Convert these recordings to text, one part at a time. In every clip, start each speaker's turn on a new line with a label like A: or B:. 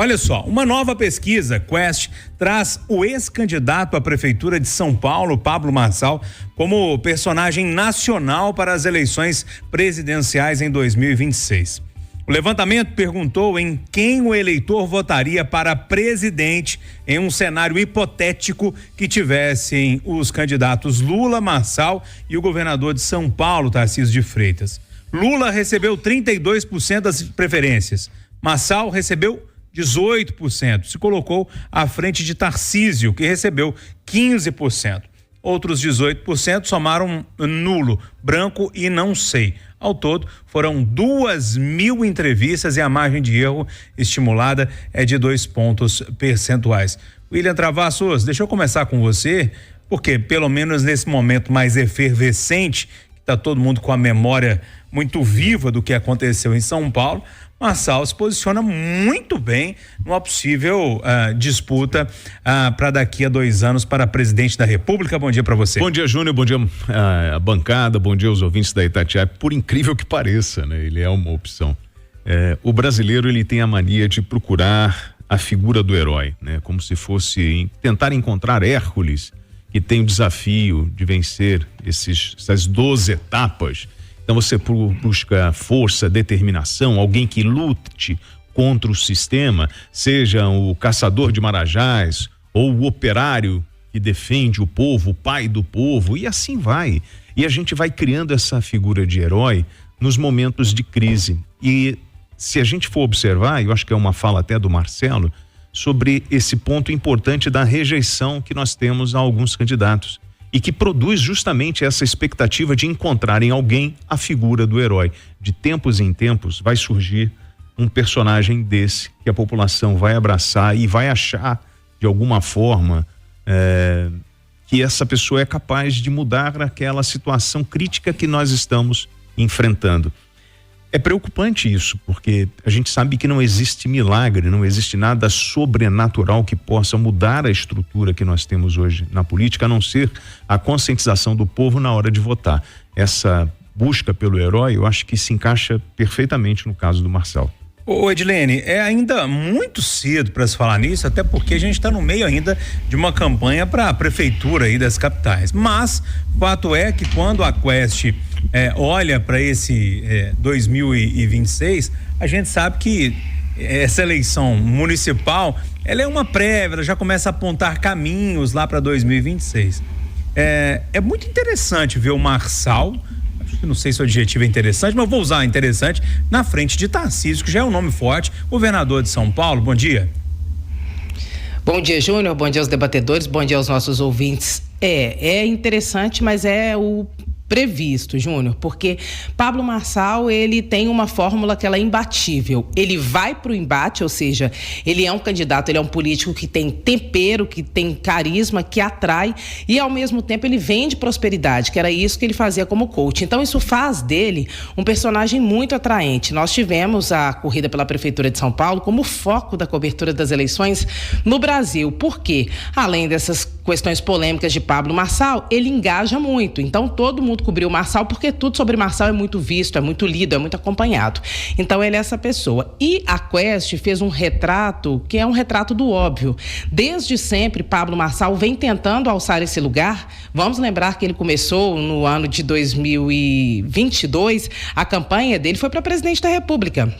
A: Olha só, uma nova pesquisa, Quest, traz o ex-candidato à Prefeitura de São Paulo, Pablo Marçal, como personagem nacional para as eleições presidenciais em 2026. O levantamento perguntou em quem o eleitor votaria para presidente em um cenário hipotético que tivessem os candidatos Lula, Marçal e o governador de São Paulo, Tarcísio de Freitas. Lula recebeu 32% das preferências, Marçal recebeu 18%, se colocou à frente de Tarcísio, que recebeu 15%. Outros 18% somaram nulo, branco e não sei. Ao todo, foram 2.000 entrevistas e a margem de erro estimulada é de 2 pontos percentuais. William Travassos, deixa eu começar com você, porque pelo menos nesse momento mais efervescente, que está todo mundo com a memória muito viva do que aconteceu em São Paulo, Marçal se posiciona muito bem numa possível disputa para daqui a 2 anos para presidente da República. Bom dia para você.
B: Bom dia, Júnior, bom dia a bancada, bom dia aos ouvintes da Itatiaia. Por incrível que pareça, né? Ele é uma opção. O brasileiro, ele tem a mania de procurar a figura do herói, né? Como se fosse tentar encontrar Hércules, que tem o desafio de vencer essas 12 etapas. Então você busca força, determinação, alguém que lute contra o sistema, seja o caçador de marajás ou o operário que defende o povo, o pai do povo, e assim vai. E a gente vai criando essa figura de herói nos momentos de crise. E se a gente for observar, eu acho que é uma fala até do Marcelo, sobre esse ponto importante da rejeição que nós temos a alguns candidatos. E que produz justamente essa expectativa de encontrar em alguém a figura do herói. De tempos em tempos vai surgir um personagem desse que a população vai abraçar e vai achar de alguma forma que essa pessoa é capaz de mudar aquela situação crítica que nós estamos enfrentando. É preocupante isso, porque a gente sabe que não existe milagre, não existe nada sobrenatural que possa mudar a estrutura que nós temos hoje na política, a não ser a conscientização do povo na hora de votar. Essa busca pelo herói, eu acho que se encaixa perfeitamente no caso do Marçal.
A: Ô Edilene, é ainda muito cedo para se falar nisso, até porque a gente está no meio ainda de uma campanha para a prefeitura aí das capitais. Mas o fato é que quando a Quest olha para esse 2026, a gente sabe que essa eleição municipal, ela é uma prévia, ela já começa a apontar caminhos lá para 2026. É muito interessante ver o Marçal, não sei se o adjetivo é interessante, mas eu vou usar interessante, na frente de Tarcísio, que já é um nome forte, governador de São Paulo. Bom dia.
C: Bom dia, Júnior, bom dia aos debatedores, bom dia aos nossos ouvintes. É interessante, mas é o previsto, Júnior, porque Pablo Marçal, ele tem uma fórmula que ela é imbatível. Ele vai para o embate, ou seja, ele é um candidato, ele é um político que tem tempero, que tem carisma, que atrai e ao mesmo tempo ele vende prosperidade, que era isso que ele fazia como coach. Então isso faz dele um personagem muito atraente. Nós tivemos a corrida pela Prefeitura de São Paulo como foco da cobertura das eleições no Brasil. Por quê? Além dessas questões polêmicas de Pablo Marçal, ele engaja muito. Então todo mundo cobriu o Marçal, porque tudo sobre Marçal é muito visto, é muito lido, é muito acompanhado. Então ele é essa pessoa. E a Quest fez um retrato que é um retrato do óbvio. Desde sempre, Pablo Marçal vem tentando alçar esse lugar. Vamos lembrar que ele começou no ano de 2022, a campanha dele foi para presidente da República.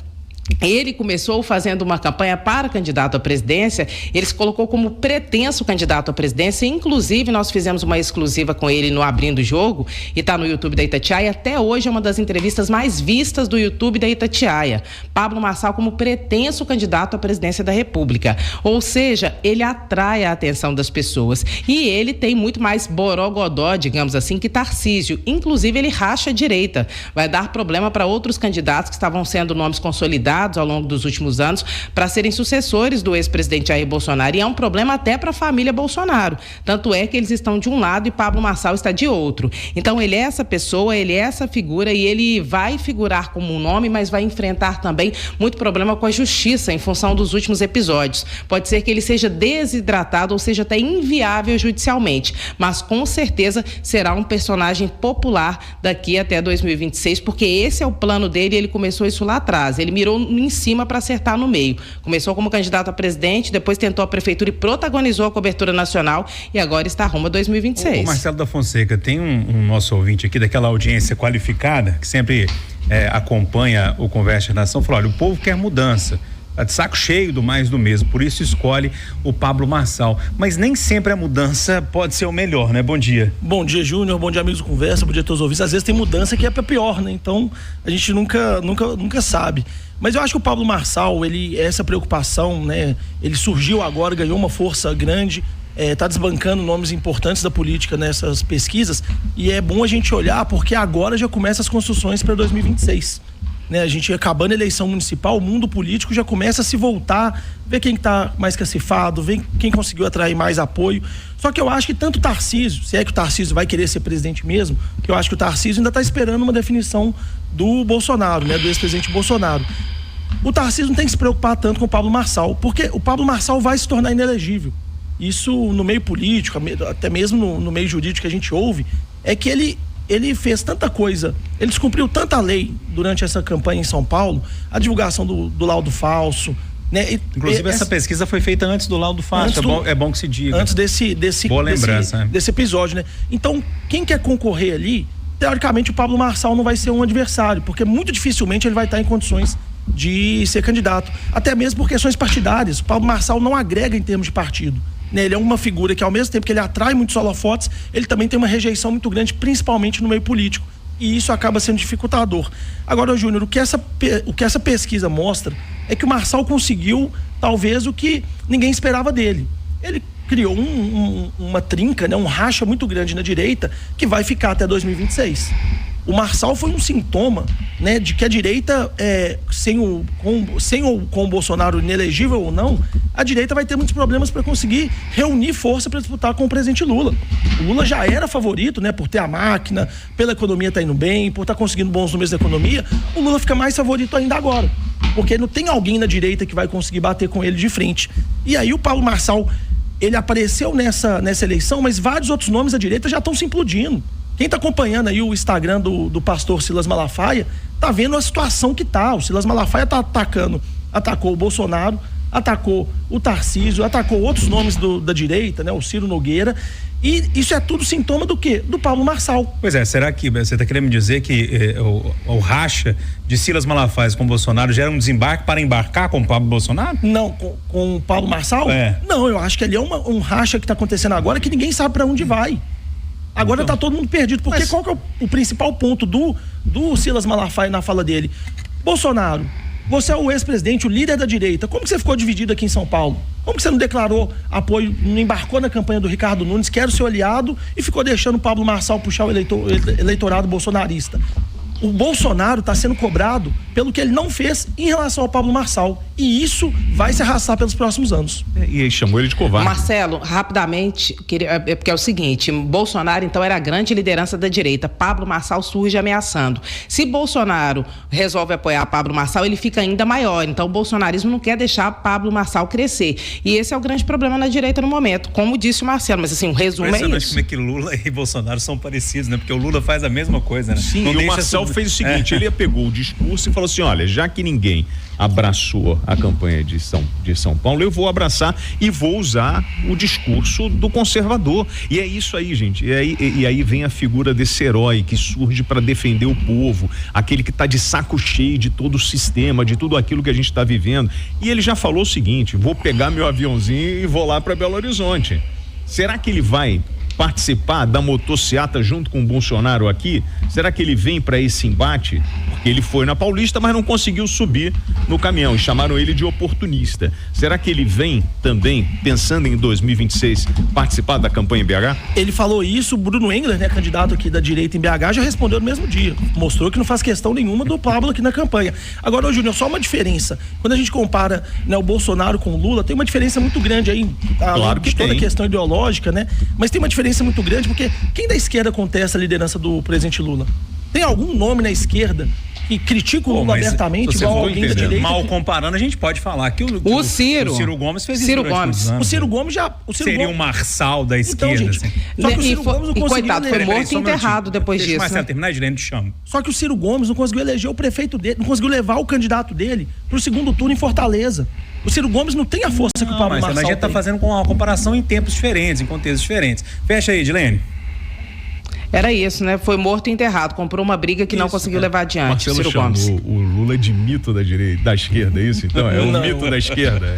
C: Ele começou fazendo uma campanha para candidato à presidência, ele se colocou como pretenso candidato à presidência, inclusive nós fizemos uma exclusiva com ele no Abrindo o Jogo, e está no YouTube da Itatiaia, e até hoje é uma das entrevistas mais vistas do YouTube da Itatiaia. Pablo Marçal como pretenso candidato à presidência da República, ou seja, ele atrai a atenção das pessoas, e ele tem muito mais borogodó, digamos assim, que Tarcísio, inclusive ele racha a direita, vai dar problema para outros candidatos que estavam sendo nomes consolidados ao longo dos últimos anos para serem sucessores do ex-presidente Jair Bolsonaro, e é um problema até para a família Bolsonaro, tanto é que eles estão de um lado e Pablo Marçal está de outro. Então ele é essa pessoa, ele é essa figura, e ele vai figurar como um nome, mas vai enfrentar também muito problema com a justiça em função dos últimos episódios. Pode ser que ele seja desidratado ou seja até inviável judicialmente, mas com certeza será um personagem popular daqui até 2026, porque esse é o plano dele, ele começou isso lá atrás, ele mirou em cima para acertar no meio. Começou como candidato a presidente, depois tentou a prefeitura e protagonizou a cobertura nacional e agora está rumo a 2026.
A: O Marcelo da Fonseca, tem um nosso ouvinte aqui daquela audiência qualificada que sempre acompanha o Conversa Nação, falou: olha, o povo quer mudança. Tá de saco cheio do mais do mesmo, por isso escolhe o Pablo Marçal. Mas nem sempre a mudança pode ser o melhor, né? Bom dia.
D: Bom dia, Júnior, bom dia, amigos do Conversa, bom dia a todos os ouvintes. Às vezes tem mudança que é pra pior, né? Então, a gente nunca sabe. Mas eu acho que o Pablo Marçal, essa preocupação, né? Ele surgiu agora, ganhou uma força grande, tá desbancando nomes importantes da política nessas pesquisas, e é bom a gente olhar porque agora já começam as construções para 2026. Né, a gente acabando a eleição municipal, o mundo político já começa a se voltar, ver quem está mais cacifado, ver quem conseguiu atrair mais apoio. Só que eu acho que tanto o Tarcísio, se é que o Tarcísio vai querer ser presidente mesmo, que eu acho que o Tarcísio ainda está esperando uma definição do Bolsonaro, né, do ex-presidente Bolsonaro. O Tarcísio não tem que se preocupar tanto com o Pablo Marçal, porque o Pablo Marçal vai se tornar inelegível. Isso no meio político, até mesmo no meio jurídico que a gente ouve, é que ele fez tanta coisa, ele descumpriu tanta lei durante essa campanha em São Paulo, a divulgação do laudo falso, né?
A: Inclusive essa pesquisa foi feita antes do laudo falso, é bom que se diga.
D: Antes desse episódio, né? Então, quem quer concorrer ali, teoricamente o Pablo Marçal não vai ser um adversário, porque muito dificilmente ele vai estar em condições de ser candidato, até mesmo por questões partidárias. O Pablo Marçal não agrega em termos de partido. Ele é uma figura que, ao mesmo tempo que ele atrai muitos holofotes, ele também tem uma rejeição muito grande, principalmente no meio político. E isso acaba sendo dificultador. Agora, Júnior, o que essa pesquisa mostra é que o Marçal conseguiu, talvez, o que ninguém esperava dele. Ele criou uma trinca, né, um racha muito grande na direita, que vai ficar até 2026. O Marçal foi um sintoma, né, de que a direita, com o Bolsonaro inelegível ou não, a direita vai ter muitos problemas para conseguir reunir força para disputar com o presidente Lula. O Lula já era favorito, né, por ter a máquina, pela economia estar indo bem, por estar conseguindo bons números da economia. O Lula fica mais favorito ainda agora, porque não tem alguém na direita que vai conseguir bater com ele de frente. E aí o Pablo Marçal, ele apareceu nessa eleição, mas vários outros nomes da direita já estão se implodindo. Quem está acompanhando aí o Instagram do pastor Silas Malafaia, tá vendo a situação que tá. O Silas Malafaia atacou o Bolsonaro, atacou o Tarcísio, atacou outros nomes da direita, né? O Ciro Nogueira. E isso é tudo sintoma do quê? Do Pablo Marçal.
A: Pois é, será que você está querendo me dizer que o racha de Silas Malafaia com o Bolsonaro já era um desembarque para embarcar com o Pablo Bolsonaro?
D: Não, com o Pablo Marçal? Não, eu acho que ali é um racha que está acontecendo agora que ninguém sabe para onde vai. Agora tá todo mundo perdido, porque qual que é o principal ponto do Silas Malafaia na fala dele? Bolsonaro, você é o ex-presidente, o líder da direita, como que você ficou dividido aqui em São Paulo? Como que você não declarou apoio, não embarcou na campanha do Ricardo Nunes, que era o seu aliado, e ficou deixando o Pablo Marçal puxar o eleitorado bolsonarista? O Bolsonaro está sendo cobrado pelo que ele não fez em relação ao Pablo Marçal. E isso vai se arrastar pelos próximos anos.
B: E aí chamou ele de covarde.
C: Marcelo, rapidamente, porque é o seguinte, Bolsonaro então era a grande liderança da direita, Pablo Marçal surge ameaçando. Se Bolsonaro resolve apoiar Pablo Marçal, ele fica ainda maior. Então o bolsonarismo não quer deixar Pablo Marçal crescer. E esse é o grande problema na direita no momento, como disse o Marcelo. Mas assim, o resumo é isso.
A: Como é que Lula e Bolsonaro são parecidos, né? Porque o Lula faz a mesma coisa, né?
B: Sim, e o Marcel fez o seguinte, ele pegou o discurso e falou assim, olha, já que ninguém abraçou a campanha de São Paulo, eu vou abraçar e vou usar o discurso do conservador. E é isso aí, gente. E aí vem a figura desse herói que surge para defender o povo, aquele que está de saco cheio de todo o sistema, de tudo aquilo que a gente está vivendo. E ele já falou o seguinte, vou pegar meu aviãozinho e vou lá para Belo Horizonte. Será que ele vai participar da motociata junto com o Bolsonaro aqui? Será que ele vem para esse embate? Porque ele foi na Paulista, mas não conseguiu subir no caminhão e chamaram ele de oportunista. Será que ele vem também, pensando em 2026, participar da campanha em BH?
D: Ele falou isso, o Bruno Engler, né, candidato aqui da direita em BH, já respondeu no mesmo dia. Mostrou que não faz questão nenhuma do Pablo aqui na campanha. Agora, Júnior, só uma diferença. Quando a gente compara, né, o Bolsonaro com o Lula, tem uma diferença muito grande aí.
B: Claro que
D: toda a questão ideológica, né? Mas tem uma diferença muito grande, porque quem da esquerda contesta a liderança do presidente Lula? Tem algum nome na esquerda que critica o Lula abertamente, igual alguém da direita.
A: Mal comparando, a gente pode falar que
C: o Ciro
A: Gomes fez
C: Ciro
A: isso
C: Gomes.
A: anos,
D: O Ciro Gomes já...
A: Seria um Marçal da esquerda.
D: Então, gente,
A: assim.
D: só que o Ciro Gomes não conseguiu
C: coitado, foi
D: eleger.
C: morto e enterrado depois disso.
A: Mas terminar, Edilene, te chamo.
D: Só que o Ciro Gomes não conseguiu eleger o prefeito dele, não conseguiu levar o candidato dele pro segundo turno em Fortaleza. O Ciro Gomes não tem a força que o Pablo Marçal tem.
A: Mas a gente tá fazendo com uma comparação em tempos diferentes, em contextos diferentes. Fecha aí, Edilene.
C: Era isso, né? Foi morto e enterrado. Comprou uma briga que não conseguiu levar adiante.
B: Marcelo
C: Ciro
B: chamou
C: Gomes.
B: o Lula de mito da esquerda, é isso? Então, é o mito da esquerda.